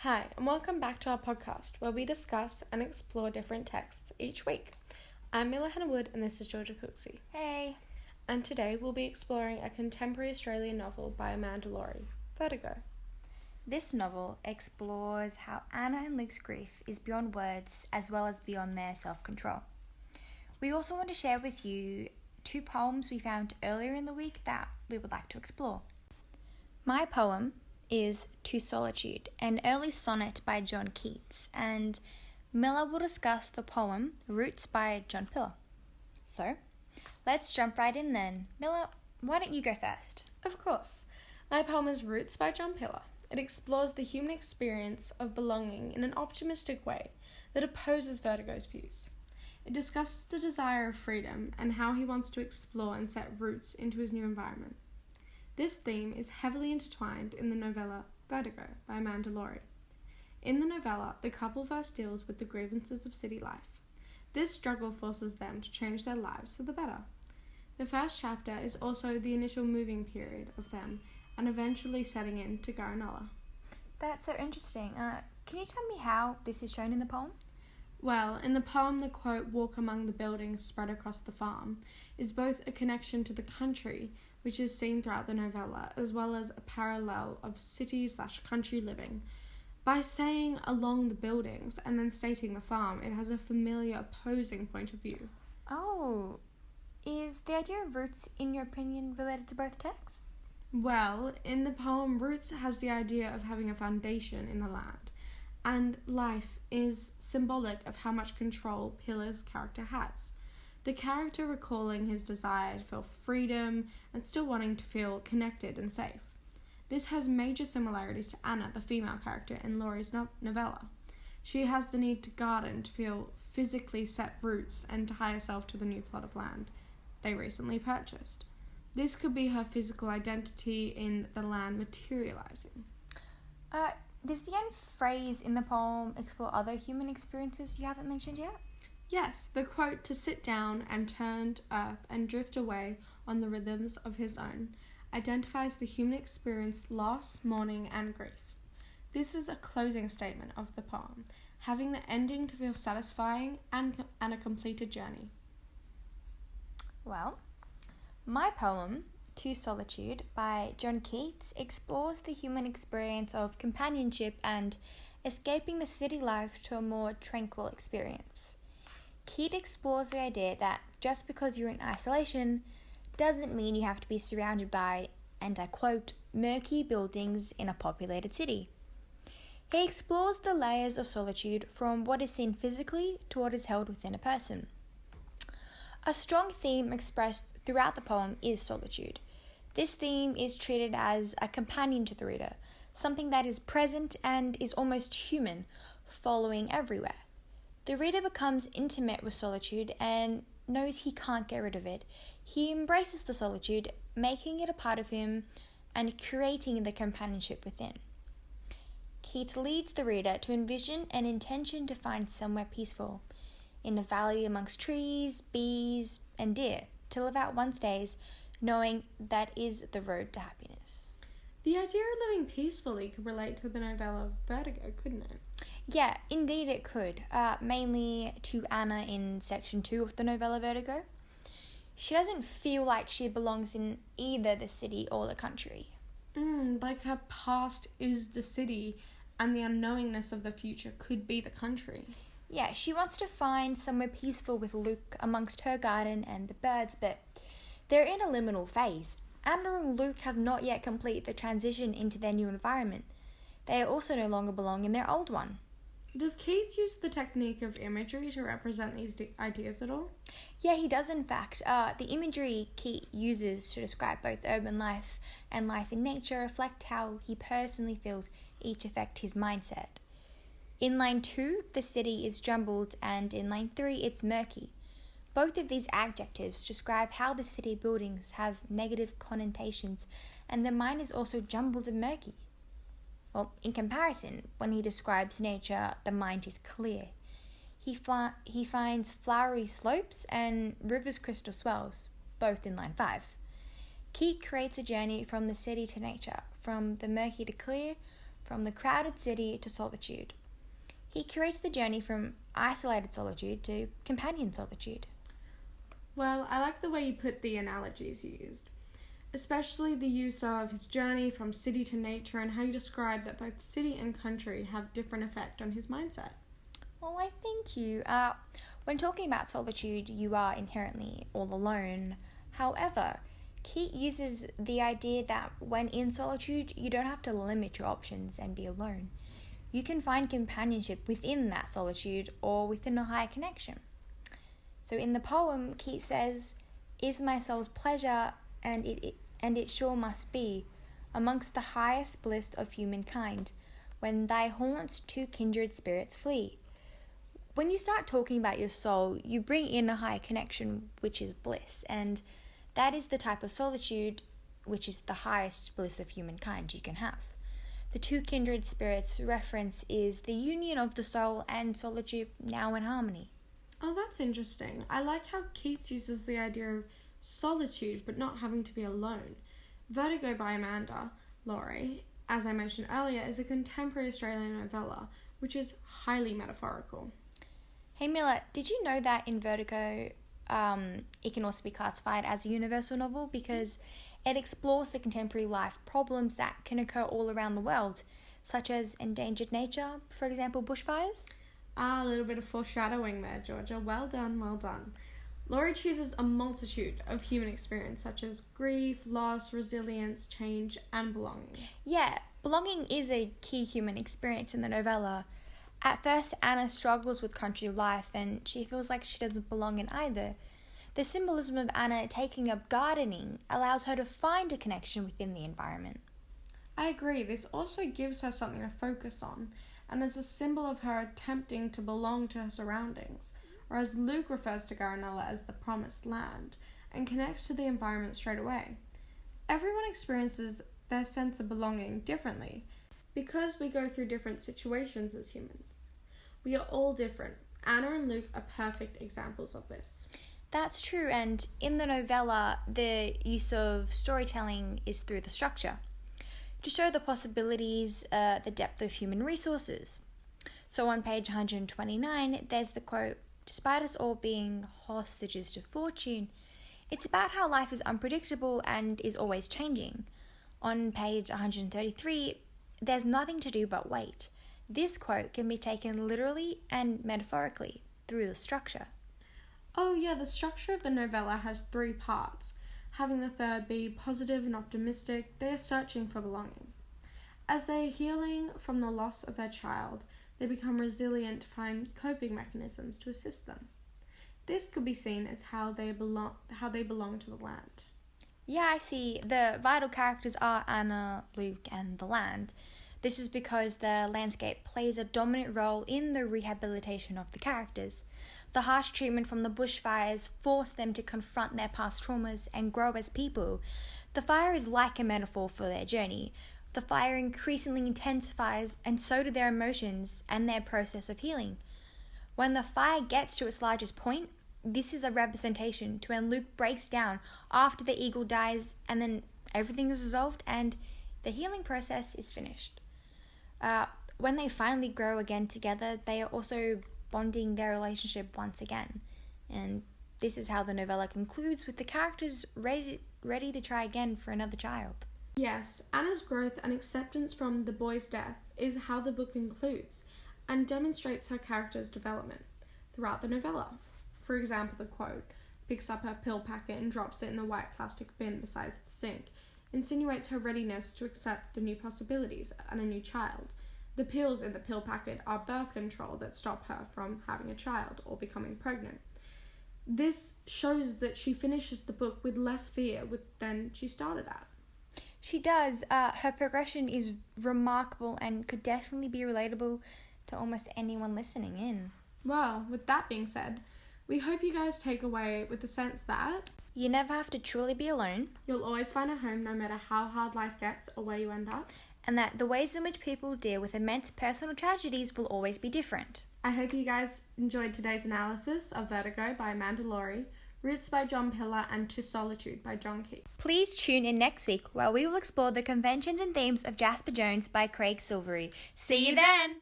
Hi, and welcome back to our podcast where we discuss and explore different texts each week. I'm Mila Hannah-Wood and this is Georgia Cooksey. Hey! And today we'll be exploring a contemporary Australian novel by Amanda Laurie, Vertigo. This novel explores how Anna and Luke's grief is beyond words as well as beyond their self-control. We also want to share with you 2 poems we found earlier in the week that we would like to explore. My poem is To Solitude, an early sonnet by John Keats, and Miller will discuss the poem Roots by John Pillar. So, let's jump right in then. Miller, why don't you go first? Of course. My poem is Roots by John Pillar. It explores the human experience of belonging in an optimistic way that opposes Vertigo's views. It discusses the desire of freedom and how he wants to explore and set roots into his new environment. This theme is heavily intertwined in the novella Vertigo by Amanda Laurie. In the novella, the couple first deals with the grievances of city life. This struggle forces them to change their lives for the better. The first chapter is also the initial moving period of them and eventually setting in to Garanola. That's so interesting. Can you tell me how this is shown in the poem? Well, in the poem, the quote, "walk among the buildings spread across the farm," is both a connection to the country, which is seen throughout the novella, as well as a parallel of city/country living. By saying along the buildings and then stating the farm, it has a familiar opposing point of view. Oh, is the idea of roots, in your opinion, related to both texts? Well, in the poem, Roots has the idea of having a foundation in the land, and life is symbolic of how much control Pillar's character has. The character recalling his desire to feel freedom and still wanting to feel connected and safe. This has major similarities to Anna, the female character in Laurie's novella. She has the need to garden to feel physically set roots and tie herself to the new plot of land they recently purchased. This could be her physical identity in the land materializing. Does the end phrase in the poem explore other human experiences you haven't mentioned yet? Yes, the quote, "to sit down and turn to earth and drift away on the rhythms of his own," identifies the human experience, loss, mourning, and grief. This is a closing statement of the poem, having the ending to feel satisfying and a completed journey. Well, my poem, To Solitude by John Keats, explores the human experience of companionship and escaping the city life to a more tranquil experience. Keats explores the idea that just because you're in isolation doesn't mean you have to be surrounded by, and I quote, murky buildings in a populated city. He explores the layers of solitude from what is seen physically to what is held within a person. A strong theme expressed throughout the poem is solitude. This theme is treated as a companion to the reader, something that is present and is almost human, following everywhere. The reader becomes intimate with solitude and knows he can't get rid of it. He embraces the solitude, making it a part of him and creating the companionship within. Keats leads the reader to envision an intention to find somewhere peaceful, in a valley amongst trees, bees, and deer, to live out one's days, knowing that is the road to happiness. The idea of living peacefully could relate to the novella Vertigo, couldn't it? Yeah, indeed it could, mainly to Anna in section 2 of the novella Vertigo. She doesn't feel like she belongs in either the city or the country. Like her past is the city and the unknowingness of the future could be the country. Yeah, she wants to find somewhere peaceful with Luke amongst her garden and the birds, but they're in a liminal phase. Anna and Luke have not yet completed the transition into their new environment. They also no longer belong in their old one. Does Keats use the technique of imagery to represent these ideas at all? Yeah, he does in fact. The imagery Keats uses to describe both urban life and life in nature reflect how he personally feels each affect his mindset. In line 2, the city is jumbled, and in line 3, it's murky. Both of these adjectives describe how the city buildings have negative connotations, and the mind is also jumbled and murky. Well, in comparison, when he describes nature, the mind is clear. He finds flowery slopes and rivers' crystal swells, both in line 5. Keats creates a journey from the city to nature, from the murky to clear, from the crowded city to solitude. He curates the journey from isolated solitude to companion solitude. Well, I like the way you put the analogies you used, especially the use of his journey from city to nature and how you describe that both city and country have different effect on his mindset. Well, I thank you. When talking about solitude, you are inherently all alone. However, Keat uses the idea that when in solitude, you don't have to limit your options and be alone. You can find companionship within that solitude or within a higher connection. So in the poem, Keat says, "Is my soul's pleasure, and it sure must be, amongst the highest bliss of humankind, when thy haunts two kindred spirits flee." When you start talking about your soul, you bring in a higher connection, which is bliss, and that is the type of solitude which is the highest bliss of humankind you can have. The two kindred spirits reference is the union of the soul and solitude now in harmony. Oh, that's interesting. I like how Keats uses the idea of solitude but not having to be alone. Vertigo by Amanda Laurie, as I mentioned earlier, is a contemporary Australian novella, which is highly metaphorical. Hey Miller, did you know that in Vertigo it can also be classified as a universal novel because it explores the contemporary life problems that can occur all around the world, such as endangered nature, for example, bushfires? A little bit of foreshadowing there, Georgia. Well done, well done. Laurie chooses a multitude of human experience, such as grief, loss, resilience, change, and belonging. Yeah, belonging is a key human experience in the novella. At first, Anna struggles with country life and she feels like she doesn't belong in either. The symbolism of Anna taking up gardening allows her to find a connection within the environment. I agree, this also gives her something to focus on, and is a symbol of her attempting to belong to her surroundings, or as Luke refers to Garinella as the promised land, and connects to the environment straight away. Everyone experiences their sense of belonging differently, because we go through different situations as humans. We are all different. Anna and Luke are perfect examples of this. That's true, and in the novella, the use of storytelling is through the structure to show the possibilities, the depth of human resources. So on page 129, there's the quote, "Despite us all being hostages to fortune, it's about how life is unpredictable and is always changing." On page 133, "There's nothing to do but wait." This quote can be taken literally and metaphorically through the structure. Oh yeah, the structure of the novella has 3 parts. Having the third be positive and optimistic, they are searching for belonging. As they are healing from the loss of their child, they become resilient to find coping mechanisms to assist them. This could be seen as how they belong to the land. Yeah, I see. The vital characters are Anna, Luke, and the land. This is because the landscape plays a dominant role in the rehabilitation of the characters. The harsh treatment from the bushfires force them to confront their past traumas and grow as people. The fire is like a metaphor for their journey. The fire increasingly intensifies, and so do their emotions and their process of healing. When the fire gets to its largest point, this is a representation to when Luke breaks down after the eagle dies, and then everything is resolved and the healing process is finished. When they finally grow again together, they are also bonding their relationship once again. And this is how the novella concludes, with the characters ready to try again for another child. Yes, Anna's growth and acceptance from the boy's death is how the book concludes, and demonstrates her character's development throughout the novella. For example, the quote, "Picks up her pill packet and drops it in the white plastic bin beside the sink," insinuates her readiness to accept the new possibilities and a new child. The pills in the pill packet are birth control that stop her from having a child or becoming pregnant. This shows that she finishes the book with less fear than she started at. She does. Her progression is remarkable and could definitely be relatable to almost anyone listening in. Well, with that being said, we hope you guys take away with the sense that you never have to truly be alone. You'll always find a home no matter how hard life gets or where you end up. And that the ways in which people deal with immense personal tragedies will always be different. I hope you guys enjoyed today's analysis of Vertigo by Amanda Laurie, Roots by John Pillar, and To Solitude by John Keats. Please tune in next week where we will explore the conventions and themes of Jasper Jones by Craig Silvery. See you then!